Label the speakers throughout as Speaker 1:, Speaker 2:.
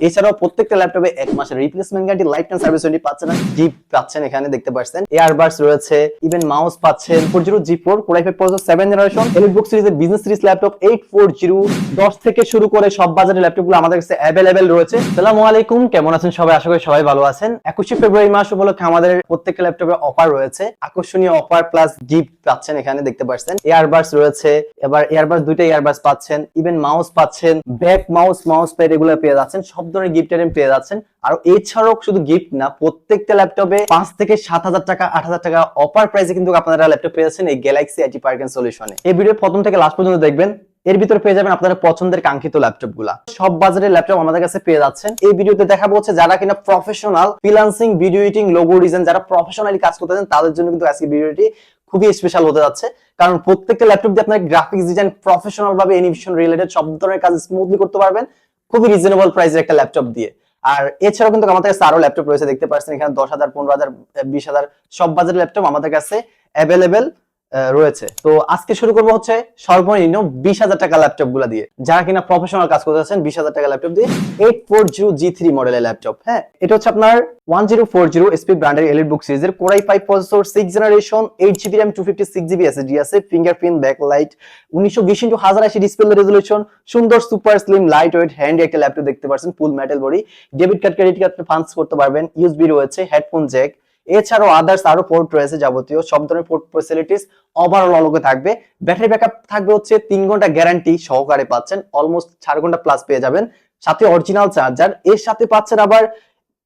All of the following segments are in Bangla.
Speaker 1: এছাড়াও প্রত্যেকটা ল্যাপটপে 1 মাসের replacement guarantee, life time service warranty পাচ্ছেন। জিপ পাচ্ছেন, এখানে দেখতে পাচ্ছেন এয়ারবাডস রয়েছে, ইভেন মাউস পাচ্ছেন। 40 G4 Core i5 processor 7 generation EliteBook সিরিজের বিজনেস সিরিজ ল্যাপটপ 840 10 থেকে শুরু করে সব বাজারের ল্যাপটপগুলো আমাদের কাছে अवेलेबल রয়েছে। আসসালামু আলাইকুম, কেমন আছেন সবাই? আশা করি সবাই ভালো আছেন। 21 ফেব্রুয়ারি মাস উপলক্ষে আমাদের প্রত্যেকটা ল্যাপটপে অফার রয়েছে, আকর্ষণীয় অফার প্লাস গিফট পাচ্ছেন। এখানে দেখতে পাচ্ছেন এয়ারবাডস রয়েছে, এবার এয়ারবাডস দুইটা এয়ারবাডস পাচ্ছেন, ইভেন মাউস পাচ্ছেন, ব্যাক মাউস প্যাড এগুলো পেয়ে যাচ্ছেন, সব ধরনের গিফট আইটেম পেয়ে যাচ্ছেন। আর এছাড়াও শুধু গিফট না, প্রত্যেকটা ল্যাপটপে 5 থেকে 7,000 টাকা 8,000 টাকা অফার প্রাইসে কিন্তু আপনারা ল্যাপটপ পেয়ে যাচ্ছেন এই গ্যালাক্সি আইটি পার্ক এন্ড সলিউশনে। এই ভিডিও প্রথম থেকে লাস্ট পর্যন্ত দেখবেন, এর ভিতরে পেয়ে যাবেন আপনাদের পছন্দের কাঙ্ক্ষিত ল্যাপটপ গুলা। সব বাজারের ল্যাপটপ আমাদের কাছে পেয়ে যাচ্ছেন। এই ভিডিওতে দেখাবো হচ্ছে যারা কিনা professional freelancing, video editing, logo design যারা প্রফেশনালি কাজ করতেছেন তাদের জন্য কিন্তু আজকে ভিডিওটি খুবই স্পেশাল হতে যাচ্ছে। কারণ প্রত্যেকটা ল্যাপটপ দিয়ে আপনারা গ্রাফিক্স ডিজাইন, প্রফেশনাল ভাবে অ্যানিমেশন রিলেটেড সব ধরনের কাজ স্মুথলি করতে পারবেন খুবই রিজনেবল প্রাইসের একটা ল্যাপটপ দিয়ে। আর এছাড়াও কিন্তু আমাদের কাছে আরো ল্যাপটপ রয়েছে, দেখতে পাচ্ছেন এখানে 10,000, 15,000, 20,000 সব বাজারের ল্যাপটপ আমাদের কাছে অ্যাভেলেবেল রয়েছে। তো আজকে শুরু করবো হচ্ছে সর্বনিম্ন 20,000 টাকা ল্যাপটপ গুলা দিয়ে, যারা কিনা প্রফেশনাল কাজ করতেছেন 20,000 টাকা ল্যাপটপ দিয়ে 840 G3 মডেলের ল্যাপটপ। হ্যাঁ, এটা হচ্ছে আপনার 1040 SP ব্র্যান্ডের এলিটবুক সিরিজের Core i5 processor 6 generation 8GB RAM 256GB SSD আছে, fingerprint backlight, 1920x1080 display resolution, সুন্দর super slim light weight handy একটা ল্যাপটপ দেখতে পাচ্ছেন, full metal body, debit card credit card funds করতে পারবেন, ইউএসবি রয়েছে, হেডফোন জ্যাক, এছাড়াও আদার্স আরো পোর্ট রয়েছে, যাবতীয় সব ধরনের পোর্ট ফ্যাসিলিটিস ওভারঅল অলগে থাকবে। ব্যাটারি ব্যাকআপ থাকবে হচ্ছে 3 ঘন্টা গ্যারান্টি সহকারে পাচ্ছেন, অলমোস্ট 4 ঘন্টা প্লাস পেয়ে যাবেন, সাথে অরিজিনাল চার্জার। এর সাথে পাচ্ছেন আবার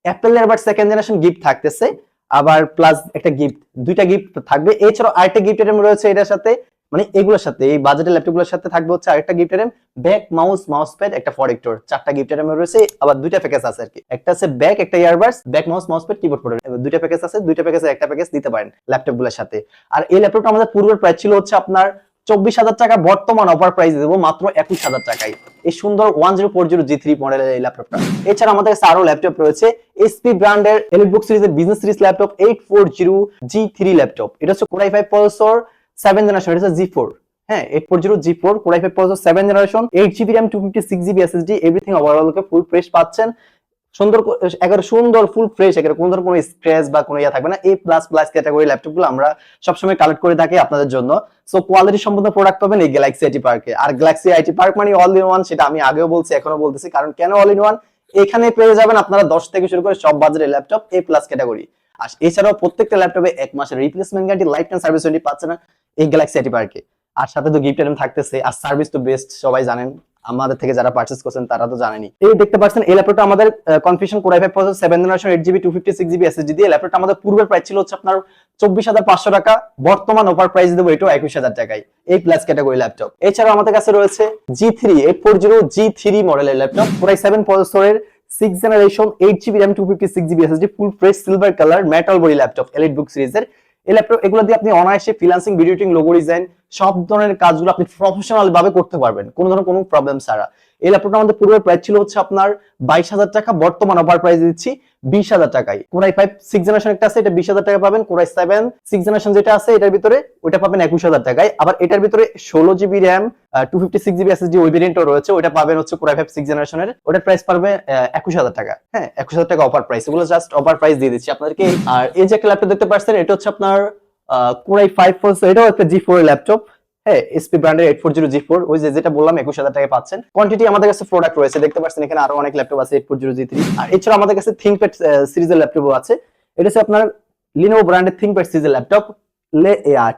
Speaker 1: অ্যাপেলের আবার সেকেন্ড জেনারেশন গিফট থাকতেছে, আবার প্লাস একটা গিফট, দুইটা গিফট থাকবে। এছাড়াও আরেকটা গিফট আইটেম রয়েছে এটার সাথে, মানে এগুলোর সাথে এই বাজেটের ল্যাপটপগুলোর সাথে থাকবে হচ্ছে আরেকটা gift item, back mouse pad, একটা ফরেক্টর, 4টা গিফট আইটেম রয়েছে। আবার দুইটা প্যাকেজ আছে আর কি, একটা আছে ব্যাক, একটা earbuds, back mouse pad, keyboard পড়ে, দুইটা প্যাকেজ আছে, দুইটা প্যাকেজে একটা প্যাকেজ দিতে পারেন ল্যাপটপগুলোর সাথে। আর এই ল্যাপটপটা আমাদের পূর্বের প্রাইস ছিল হচ্ছে আপনার 24,000 টাকা, বর্তমান অফার প্রাইস দেবো মাত্র 21,000 টাকায় এই সুন্দর 1040 G3 মডেলের এই ল্যাপটপটা। এছাড়া আমাদের কাছে আরো ল্যাপটপ রয়েছে, এসপি ব্র্যান্ডের এলিটবুক সিরিজের business series laptop 840 G3 laptop. এটা হচ্ছে Core i5 প্রসেসর 7 জেনারেশন, এটা হচ্ছে G4। হ্যাঁ, 840 G4 Core i5 processor 7 generation 8GB RAM 256GB SSD, everything overall full fresh পাচ্ছেন। সুন্দর সুন্দর ফুল ফ্রেশ, কোনো ধরনের কোনো স্ক্র্যাচ বা কোনো ইয়া থাকবে না। A++ ক্যাটাগরি ল্যাপটপগুলো আমরা সবসময় কালেক্ট করে থাকি আপনাদের জন্য। সো কোয়ালিটি সম্পন্ন প্রোডাক্ট পাবেন এই গ্যালাক্সি আইটি পার্কে। আর গ্যালাক্সি আইটি পার্ক মানে অল ইন ওয়ান, সেটা আমি আগেও বলছি এখনো বলতেছি। কারণ কেন অল ইন ওয়ান? এখানে পেয়ে যাবেন আপনারা 10 থেকে শুরু করে সব বাজারের ল্যাপটপ A+ ক্যাটাগরি। আর এছাড়াও প্রত্যেকটা ল্যাপটপে 1 মাসের replacement guarantee, life time service warranty পাচ্ছেন এই গ্যালাক্সি আইটি পার্কে। আর সাথে তো গিফট আইটেম থাকতেছে, আর সার্ভিস তো বেস্ট, সবাই জানেন, আমাদের থেকে যারা পারচেজ করছেন তারা তো জানেনই। এই দেখতে পাচ্ছেন এই ল্যাপটপটা আমাদের configuration Core i5 processor 7 generation 8GB 256GB SSD দিয়ে। ল্যাপটপটা আমাদের পূর্বের প্রাইস ছিল হচ্ছে আপনার 24,500 টাকা, বর্তমান অফার প্রাইস দেবো এটাও 21,000 টাকায় এই প্লাস ক্যাটাগরি ল্যাপটপ। এছাড়াও আমাদের কাছে রয়েছে G3 840 G3 মডেলের ল্যাপটপ Core i7 প্রসেসরের 6 generation 8GB RAM 256GB SSD, full fresh silver colour metal body laptop EliteBook সিরিজের। এই ল্যাপটপ এগুলো দিয়ে আপনি অনায়াসে freelancing, video editing, logo design সব ধরনের কাজগুলো আপনি প্রফেশনাল ভাবে করতে পারবেন কোনো ধরনের কোনো প্রবলেম ছাড়া। এই ল্যাপটপটা আমাদের পূর্বের প্রাইস ছিল হচ্ছে আপনার 22,000 টাকা, বর্তমান অফার প্রাইস দিচ্ছি 20,000 টাকায়। Core i5 6 জেনারেশন একটা আছে, এটা 20,000 টাকা পাবেন। Core i7 6 জেনারেশন যেটা আছে এটার ভিতরে ওটা পাবেন 21,000 টাকায়। আবার এটার ভিতরে 16GB RAM 256GB SSD ওই ভেরিয়েন্টও রয়েছে, ওটা পাবেন হচ্ছে Core i5 6 জেনারেশনের, ওটার প্রাইস পাবে 21,000 টাকা। হ্যাঁ, 21,000 টাকা অফার প্রাইস, এগুলো জাস্ট অফার প্রাইস দিয়ে দিচ্ছি আপনাদেরকে। আর এই যে একটা ল্যাপটপ দেখতে পাচ্ছেন, এটা হচ্ছে আপনার Core i5 প্রসেসর, এটাও একটা G4 এর ল্যাপটপ। হ্যাঁ, এসপি ব্র্যান্ডের 840 G4, ওই যেটা বললাম 21,000 টাকায় পাচ্ছেন। কোয়ান্টিটি আমাদের কাছে প্রোডাক্ট রয়েছে, দেখতে পাচ্ছেন এখানে আরো অনেক ল্যাপটপ আছে 840 G3। আর এছাড়া আমাদের কাছে ThinkPad সিরিজের ল্যাপটপও আছে। এটা হচ্ছে আপনার Lenovo ব্র্যান্ডের ThinkPad সিরিজের ল্যাপটপ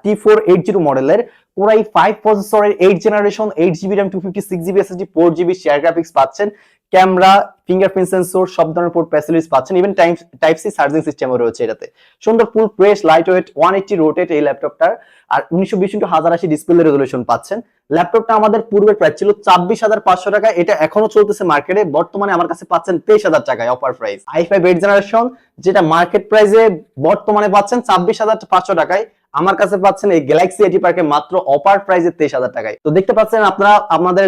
Speaker 1: T480 মডেলের Core i5 প্রসেসরের 8 generation 8GB RAM 256GB SSD 4GB share graphics পাচ্ছেন, ক্যামেরা, ফিঙ্গারপ্রিন্ট সেন্সর সব ধরনের পোর্ট ফ্যাসিলিটিস পাচ্ছেন, ইভেন টাইপ সি চার্জিং সিস্টেমও রয়েছে এটাতে। সুন্দর full fresh light weight 180 rotate এই ল্যাপটপটার। আর 1920x1080 ডিসপ্লে রেজোলিউশন পাচ্ছেন। ল্যাপটপটা আমাদের পূর্বের প্রাইস ছিল 24,500 টাকা, এটা এখনো চলতেছে মার্কেটে, বর্তমানে আমার কাছে পাচ্ছেন 23,000 টাকায় অফার প্রাইস। i5 8 জেনারেশন যেটা মার্কেট প্রাইসে বর্তমানে পাচ্ছেন 26,500 টাকায়, আমার কাছে পাচ্ছেন এই গ্যালাক্সি আইটি পার্কে মাত্র অফার প্রাইসে 23,000 টাকায়। তো দেখতে পাচ্ছেন আপনারা আমাদের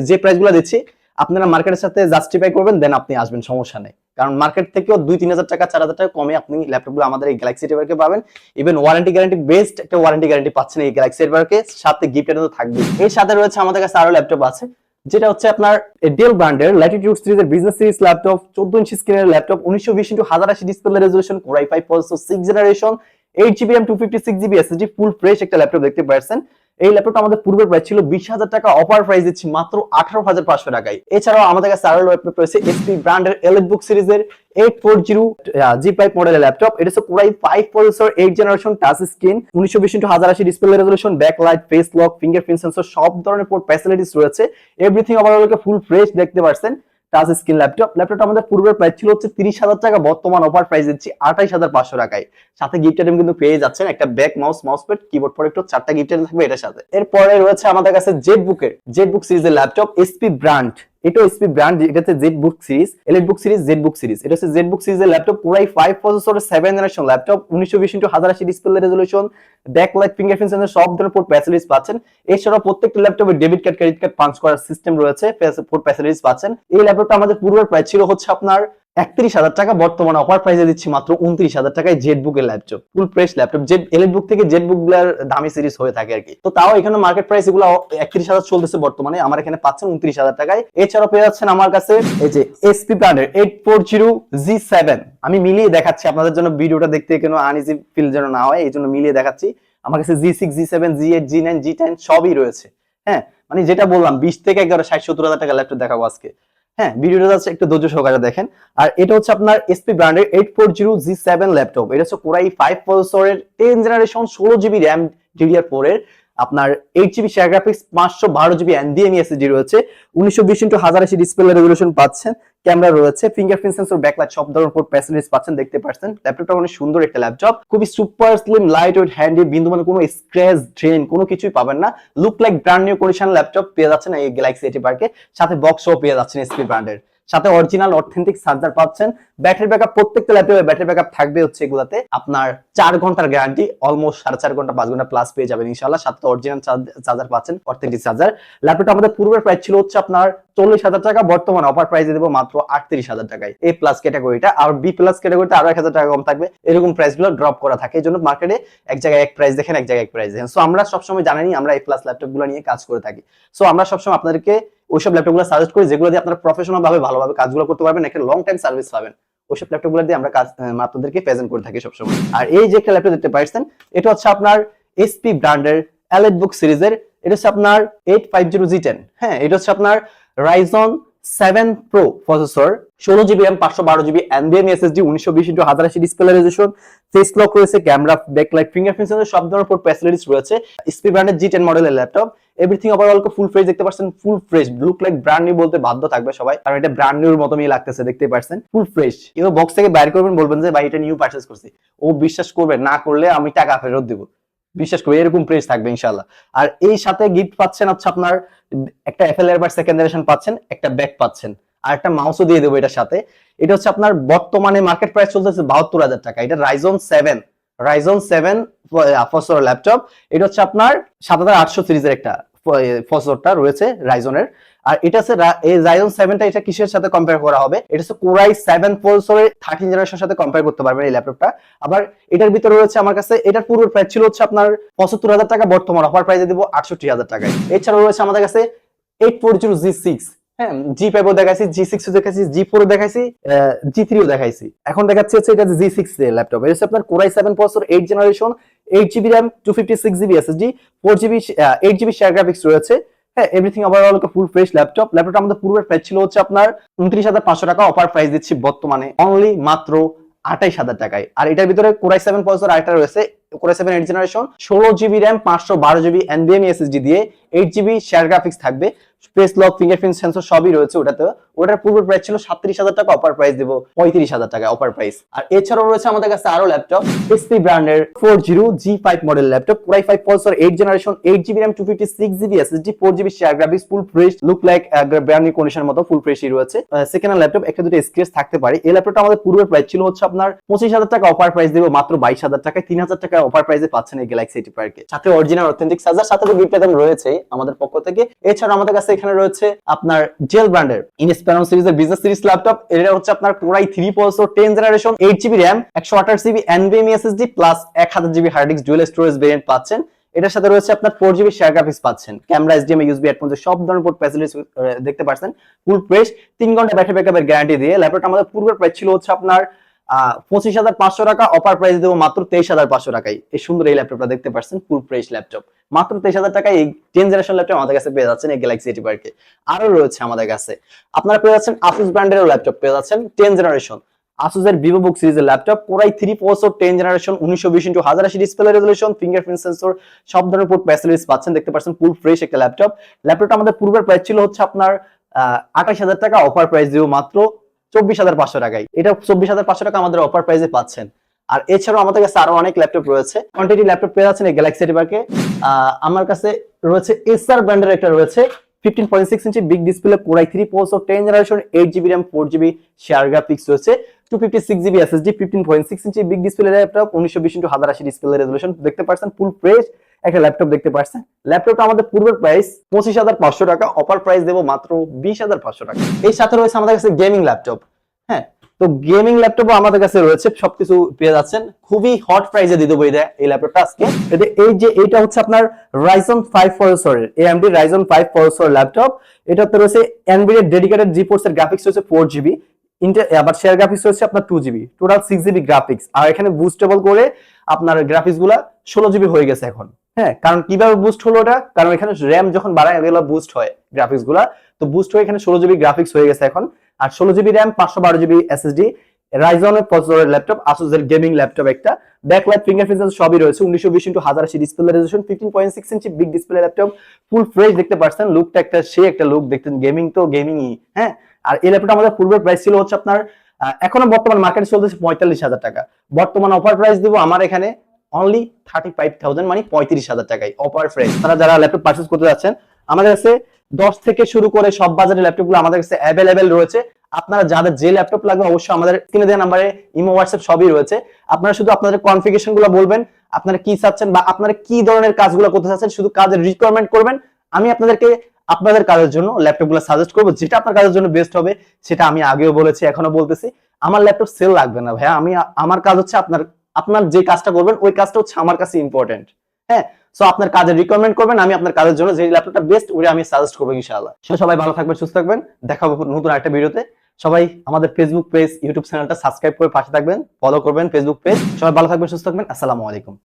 Speaker 1: যে প্রাইসগুলো দিচ্ছি আপনারা মার্কেটের সাথে জাস্টিফাই করবেন, দেন আপনি আসবেন, সমস্যা নেই। কারণ মার্কেট থেকেও 2-3,000 টাকা 4,000 টাকা কমে আপনি ল্যাপটপগুলো আমাদের এই গ্যালাক্সি আইটি পার্কে পাবেন। ইভেন ওয়ারেন্টি গ্যারান্টি বেস্ট একটা ওয়ারেন্টি গ্যারান্টি পাচ্ছেন এই গ্যালাক্সি আইটি পার্কে, সাথে গিফট আইটেম তো থাকবে। এর সাথে রয়েছে আমাদের কাছে আরো ল্যাপটপ আছে, যেটা হচ্ছে আপনার ডেল ব্র্যান্ডের ল্যাটিটিউড সিরিজের বিজনেস সিরিজ ল্যাপটপ, 14 ইঞ্চি স্ক্রিনের laptop, 1920x1080 display resolution, core i5 processor 6 generation, 8GB RAM 256GB SSD, full fresh একটা ল্যাপটপ দেখতে পাচ্ছেন। এই ল্যাপটপটা আমাদের পূর্বের প্রাইস ছিল 20,000 টাকা, অফার প্রাইস দিচ্ছি মাত্র 18,500 টাকায়। এছাড়াও আমাদের কাছে আরো ল্যাপটপ রয়েছে এসপি ব্র্যান্ডের এলিটবুক সিরিজের 840 G5 মডেলের ল্যাপটপ। এটা হচ্ছে core i5 processor, 8 generation, touch screen, 1920x1080 display resolution, backlight, face lock, fingerprint sensor, সব ধরনের পোর্ট ফ্যাসিলিটিস রয়েছে। এভরিথিং ওভারঅল ফুল ফ্রেশ দেখতে পাচ্ছেন। টাচ স্ক্রিন ল্যাপটপটা আমাদের পূর্বের প্রাইস ছিল হচ্ছে 30,000 টাকা, বর্তমান অফার প্রাইস দিচ্ছি 28,500 টাকায়। সাথে গিফট আইটেম কিন্তু পেয়ে যাচ্ছেন, একটা back mouse pad, keyboard protector, 4টা গিফট আইটেম থাকবে এটার সাথে। এরপরে রয়েছে আমাদের কাছে জেটবুক সিরিজের ল্যাপটপ, এসপি ব্র্যান্ড, এটা এসপি ব্র্যান্ড, এটা হচ্ছে Jetbook series, EliteBook series, Jetbook series. এটা হচ্ছে জেটবুক সিরিজের ল্যাপটপ, কোর i5 প্রসেসরের 7 generation laptop, 1920x1080 display resolution, backlight, fingerprint sensor, সব ধরনের পোর্ট ফ্যাসিলিটিস পাচ্ছেন। এছাড়াও প্রত্যেকটা ল্যাপটপে debit card, credit card punch করার সিস্টেম রয়েছে, পোর্ট ফ্যাসিলিটিস পাচ্ছেন। এই ল্যাপটপটা আমাদের পূর্বের প্রাইস ছিল হচ্ছে আপনার 31,000 টাকা, বর্তমানে অফার প্রাইসে দিচ্ছি মাত্র 29,000 টাকায় জেটবুকের laptop, full fresh laptop. EliteBook থেকে জেটবুক গুলার দামি সিরিজ হয়ে থাকে আর কি। তো তাও এখানে মার্কেট প্রাইস এগুলো 31,000 চলতেছে বর্তমানে, আমার এখানে পাচ্ছেন 29,000 টাকায়। এছাড়াও পেয়ে যাচ্ছেন আমার কাছে এই যে এসপি ব্র্যান্ডের 840 G7। আমি মিলিয়ে দেখাচ্ছি আপনাদের জন্য, ভিডিওটা দেখতে কোনো আনইজি ফিল যেন না হয়, এই জন্য মিলিয়ে দেখাচ্ছি। আমার কাছে G6, G7, G8, G9, G10 সবই রয়েছে। হ্যাঁ, মানে যেটা বললাম 20 থেকে 60-70 হাজার টাকা ল্যাপটপ দেখাবো আজকে। হ্যাঁ, ভিডিওটা যাচ্ছে একটু ধৈর্য সহকারে দেখেন। আর এটা হচ্ছে আপনার এসপি ব্র্যান্ডের 840 G7 ল্যাপটপ। এটা হচ্ছে কোর i5 প্রসেসরের 10 জেনারেশন, 16GB RAM DDR4 এর, আপনার 8GB share graphics, 512GB NVMe SSD রয়েছে, 1920x1080 ডিসপ্লে রেজোলিউশন পাচ্ছেন, ক্যামেরা রয়েছে, ফিঙ্গারপ্রিন্ট সেন্সর, ব্যাকলাইট, সব ধরনের পোর্ট ফ্যাসিলিটিস পাচ্ছেন, দেখতে পাচ্ছেন। ল্যাপটপটা অনেক সুন্দর একটা ল্যাপটপ, খুবই super slim, light weight, handy, বিন্দুমান কোনো স্ক্র্যাচ, ড্রেন কোনো কিছুই পাবেন না। Look like brand new condition laptop পেয়ে যাচ্ছেন এই গ্যালাক্সি এটি পার্কে। সাথে বক্সও পেয়ে যাচ্ছেন এসপি ব্র্যান্ডের, সাথে অরিজিনাল অথেন্টিক চার্জার পাচ্ছেন। ব্যাটারি ব্যাকআপ, প্রত্যেকটা ল্যাপটপে ব্যাটারি ব্যাকআপ থাকবে হচ্ছে এগুলাতে আপনার 4 ঘন্টার গ্যারান্টি, অলমোস্ট 4.5 ঘন্টা 5 ঘন্টা প্লাস পেয়ে যাবেন ইনশাআল্লাহ। সাথে অরিজিনাল চার্জার পাচ্ছেন, অথেন্টিক চার্জার। ল্যাপটপটা আমাদের পূর্বের প্রাইস ছিল হচ্ছে আপনার 40,000 টাকা, বর্তমানে অফার প্রাইসে দেবো মাত্র 38,000 টাকায়। এ প্লাস ক্যাটাগরিটা, আর বি প্লাস ক্যাটাগরিতে আরো 1,000 টাকা কম থাকবে, এরকম প্রাইস গুলো ড্রপ করা থাকে। এই জন্য মার্কেটে এক জায়গায় এক প্রাইস দেখেন, এক জায়গায় এক প্রাইস দেখেন। সো আমরা সবসময় জানেনই আমরা এই প্লাস ল্যাপটপ গুলো নিয়ে কাজ করে থাকি। সো আমরা সবসময় আপনাদেরকে ওইসব ল্যাপটপ গুলো সাজেস্ট করি যেগুলো দিয়ে আপনারা প্রফেশনাল ভাবে ভালোভাবে কাজগুলো করতে পারবেন, একটা লং টাইম সার্ভিস পাবেন। ওইসব ল্যাপটপ গুলো দিয়ে আমরা কাজ আপনাদেরকে প্রেজেন্ট করে থাকি সবসময়। আর এই যে একটা ল্যাপটপ দেখতে পাচ্ছেন, এটা হচ্ছে আপনার এসপি ব্র্যান্ডের এলিটবুক সিরিজের, এটা হচ্ছে আপনার 850 G10। হ্যাঁ, এটা হচ্ছে আপনার Ryzen 7 Pro processor, 16GB RAM, 512GB NVMe SSD, 1920x1080 display resolution, face lock রয়েছে, ক্যামেরা, ব্যাকলাইট, ফিঙ্গারপ্রিন্ট সেন্সর, সব ধরনের পোর্ট ফ্যাসিলিটিস রয়েছে। এসপি ব্র্যান্ডের G10 মডেলের laptop, everything overall full fresh দেখতে পাচ্ছেন, full fresh, look like brand new বলতে বাধ্য থাকবে সবাই, কারণ এটা ব্র্যান্ড নিউর মতই লাগতেছে, দেখতে পাচ্ছেন ফুল ফ্রেশ। কেউ বক্স থেকে বাইর করবেন, বলবেন যে ভাই এটা নিউ পারচেজ করছি, ও বিশ্বাস করবে না, করলে আমি টাকা ফেরত দিব, বিশ্বাস করি এরকম প্রাইস থাকবে ইনশাআল্লাহ। আর এই সাথে গিফট পাচ্ছেন হচ্ছে আপনার একটা এফএল এয়ারবাড সেকেন্ড জেনারেশন পাচ্ছেন, একটা ব্যাগ পাচ্ছেন, আর একটা মাউসও দিয়ে দেবো এটার সাথে। এটা হচ্ছে আপনার বর্তমানে মার্কেট প্রাইস চলতেছে 72,000 টাকা। এটা Ryzen 7 প্রসেসর ল্যাপটপ। এটা হচ্ছে আপনার 7800 সিরিজের একটা প্রসেসরটা রয়েছে রাইজনের। আর এটা হচ্ছে এই Ryzen 7টা, এটা কিসের সাথে কম্পেয়ার করা হবে, এটা হচ্ছে কোর i7 প্রসেসরের 13 জেনারেশনের সাথে কম্পেয়ার করতে পারবেন এই ল্যাপটপটা। আবার এটার ভিতরে রয়েছে আমার কাছে, এটার পূর্বের প্রাইস ছিল হচ্ছে আপনার 75,000 টাকা, বর্তমান অফার প্রাইসে দিব 68,000 টাকায়। এছাড়াও রয়েছে আমাদের কাছে 840 G6, হ্যাঁ, G5 ও দেখাইছি, G6 ও দেখাইছি, G4 ও দেখাইছি, G3 ও দেখাইছি। এখন দেখাচ্ছি হচ্ছে এটা G6 এর ল্যাপটপ। এটা হচ্ছে আপনার core i7 processor, 8 generation, 8GB RAM, 256GB SSD, 4GB 8GB share graphics রয়েছে। হ্যাঁ, এভরিথিং ওভারঅল ফুল ফ্রেশ ল্যাপটপ। ল্যাপটপটা আমাদের পূর্বের প্রাইস ছিল হচ্ছে আপনার 29,500 টাকা, অফার প্রাইস দিচ্ছি বর্তমানে অনলি মাত্র 28,000 টাকায়। আর এটার ভিতরে কোর i7 প্রসেসর আরেকটা রয়েছে, core i7 8 generation, 16GB RAM, 512GB NVMe SSD দিয়ে, 8GB শেয়ার গ্রাফিক্স থাকবে, স্পেস লক, ফিঙ্গারপ্রিন্ট সেন্সর সবই রয়েছে ওটাতে। ওটার পূর্বের প্রাইস ছিল 37,000 টাকা, অফার প্রাইস দেব 35,000 টাকা অফার প্রাইস। আর এছাড়াও রয়েছে আমাদের কাছে আরো ল্যাপটপ, এসপি ব্র্যান্ডের 40 G5 model laptop, core i5 processor, 8 generation, 8GB RAM, 256GB SSD, 4GB share graphics, full fresh, look like brand new কন্ডিশনের মতো ফুল ফ্রেশই রয়েছে। সেকেন্ড হ্যান্ড ল্যাপটপ, একটা দুটো স্ক্র্যাচ থাকতে পারে। এই ল্যাপটপটা আমাদের পূর্বের প্রাইস ছিল হচ্ছে আপনার 25,000 টাকা, অফার প্রাইস দেব মাত্র 22,000 টাকায়। 3,000 টাকা অফার প্রাইসে পাচ্ছেন এই গ্যালাক্সি এটি পার্কে, সাথে অরিজিনাল অথেন্টিক চার্জার, সাথে তো গিফট আইটেম রয়েছে আমাদের পক্ষ থেকে। এছাড়া আমাদের কাছে এখানে রয়েছে আপনার জেল ব্র্যান্ডের ইনস্পিরন সিরিজের বিজনেস সিরিজ ল্যাপটপ। এটা হচ্ছে আপনার core i3 processor, 10 generation, 8GB RAM, 128GB NVMe SSD plus 1000GB hard disk dual storage variant পাচ্ছেন। এটার সাথে রয়েছে আপনার 4GB শেয়ার গ্রাফিক্স পাচ্ছেন, ক্যামেরা, HDMI, USB হেডফোন সব ধরনের পোর্ট ফ্যাসিলিটিস দেখতে পাচ্ছেন। ফুল ফ্রেশ 3 ঘন্টা ব্যাটারি ব্যাকআপের গ্যারান্টি দিয়ে ল্যাপটপটা আমাদের পূর্বের প্রাইস ছিল হচ্ছে আপনার 25,500 টাকা, অফার প্রাইস দেবো মাত্র 23,500 টাকায়। এই সুন্দর এই ল্যাপটপটা দেখতে পাচ্ছেন, ফুল ফ্রেশ ল্যাপটপ মাত্র 23,000 টাকায়। এই 10 জেনারেশন ল্যাপটপ আমাদের কাছে পেয়ে যাচ্ছেন এই গ্যালাক্সি এটিপার্কে। আরো রয়েছে আমাদের কাছে, আপনারা পেয়ে যাচ্ছেন আসুস ব্র্যান্ডের ল্যাপটপ পেয়ে যাচ্ছেন 10 জেনারেশন। আসুসের VivoBook সিরিজের laptop core i 3 processor 10 generation 1920x1080 display resolution, fingerprint sensor সব ধরনের পোর্ট ফ্যাসিলিটিস পাচ্ছেন, দেখতে পাচ্ছেন ফুল ফ্রেশ একটা ল্যাপটপ। ল্যাপটপটা আমাদের পূর্বের প্রাইস ছিল হচ্ছে আপনার 28,000 টাকা, অফার প্রাইস দিও মাত্র 24,500 টাকায়। এটা 24,500 টাকা আমাদের অফার প্রাইসে পাচ্ছেন। আর এছাড়াও আমাদের কাছে আরো অনেক ল্যাপটপ রয়েছে, কোয়ান্টিটি ল্যাপটপ পেয়ে যাচ্ছেন এই গ্যালাক্সি এটিপার্কে। আমার কাছে রয়েছে এসার ব্র্যান্ডের একটা রয়েছে 15.6 ইঞ্চি big display core i 3 processor 10 generation 8GB RAM 4GB share graphics রয়েছে, 256GB SSD, 15.6 ইঞ্চি big display laptop 1920x1080 display resolution, দেখতে পাচ্ছেন ফুল ফ্রেশ একটা ল্যাপটপ দেখতে পাচ্ছেন। ল্যাপটপটা আমাদের পূর্বের প্রাইস 25,500 টাকা, অফার প্রাইস দেবো মাত্র 20,500 টাকা। এই সাথে রয়েছে আমাদের কাছে গেমিং ল্যাপটপ। হ্যাঁ, তো গেমিং ল্যাপটপও আমাদের কাছে রয়েছে, সবকিছু পেয়ে যাচ্ছেন খুবই হট প্রাইসে দিয়ে দেবো এই ল্যাপটপটা আজকে। এই যে এইটা হচ্ছে আপনার Ryzen 5 প্রসেসরের AMD Ryzen 5 প্রসেসর ল্যাপটপ। এটাতে রয়েছে NVIDIA ডেডিকেটেড GeForce এর গ্রাফিক্স রয়েছে 4GB, আবার শেয়ার গ্রাফিক্স রয়েছে আপনার 2GB, টোটাল 6GB গ্রাফিক্স। আর এখানে বুস্টেবল করে আপনার গ্রাফিক্স গুলা 16GB হয়ে গেছে এখন। হ্যাঁ, কারণ কিভাবে বুস্ট হলো এটা, কারণ এখানে র্যাম যখন বাড়ায় এগুলো বুস্ট হয় গ্রাফিক্স গুলা, তো বুস্ট হয়ে এখানে 16GB গ্রাফিক্স হয়ে গেছে এখন। আর 16GB র্যাম 512GB SSD, রাইজনের প্রসেসরের ল্যাপটপ, আসুসের গেমিং ল্যাপটপ একটা, ব্যাকলাইট, ফিঙ্গারপ্রিন্ট সেন্সর সবই রয়েছে, 1920x1080 ডিসপ্লে রেজোলিউশন, 15.6 ইঞ্চি big display laptop, full fresh দেখতে পাচ্ছেন। লুকটা একটা একটা লুক দেখতেন, গেমিং তো গেমিংই। হ্যাঁ, আর এই ল্যাপটপটা আমাদের পূর্বের প্রাইস ছিল হচ্ছে আপনার এখনো বর্তমান মার্কেটে চলতেছে 45,000 টাকা, বর্তমান অফার প্রাইস দিব আমার এখানে অনলি 35,000 মানে 35,000 টাকায় অফার প্রাইস। আপনারা যারা ল্যাপটপ পারচেজ করতে যাচ্ছেন, আমাদের কাছে 10 থেকে শুরু করে সব বাজারের ল্যাপটপগুলো আমাদের কাছে অ্যাভেলেবেল রয়েছে। আপনারা যাদের যে ল্যাপটপ লাগবে অবশ্যই আমাদের স্ক্রিনে দেওয়া নাম্বারে ইমো, হোয়াটসঅ্যাপ সবই রয়েছে। আপনারা শুধু আপনাদের কনফিগারেশন গুলো বলবেন, আপনারা কি চাচ্ছেন বা আপনারা কি ধরনের কাজগুলো করতে চাচ্ছেন, শুধু কাজের রিকোয়ারমেন্ট করবেন। আমি আপনাদেরকে আপনাদের কাজের জন্য ল্যাপটপগুলো সাজেস্ট করবো, যেটা আপনার কাজের জন্য বেস্ট হবে। সেটা আমি আগেও বলেছি, এখনো বলতেছি, আমার ল্যাপটপ সেল লাগবে না ভাইয়া। আমার কাজ হচ্ছে আপনার যে কাজটা করবেন ওই কাজটা হচ্ছে আমার কাছে ইম্পর্টেন্ট। হ্যাঁ, সো আপনার কাজের রিকোয়ারমেন্ট করবেন, আমি আপনার কাজের জন্য যে ল্যাপটপটা বেস্ট ওটা আমি সাজেস্ট করবো ইনশাআল্লাহ। সবাই ভালো থাকবেন, সুস্থ থাকবেন, দেখা হবে নতুন একটা ভিডিওতে। সবাই আমাদের ফেসবুক পেজ, ইউটিউব চ্যানেলটা সাবস্ক্রাইব করে পাশে থাকবেন, ফলো করবেন ফেসবুক পেজ। সবাই ভালো থাকবেন, সুস্থ থাকবেন, আসসালামু আলাইকুম।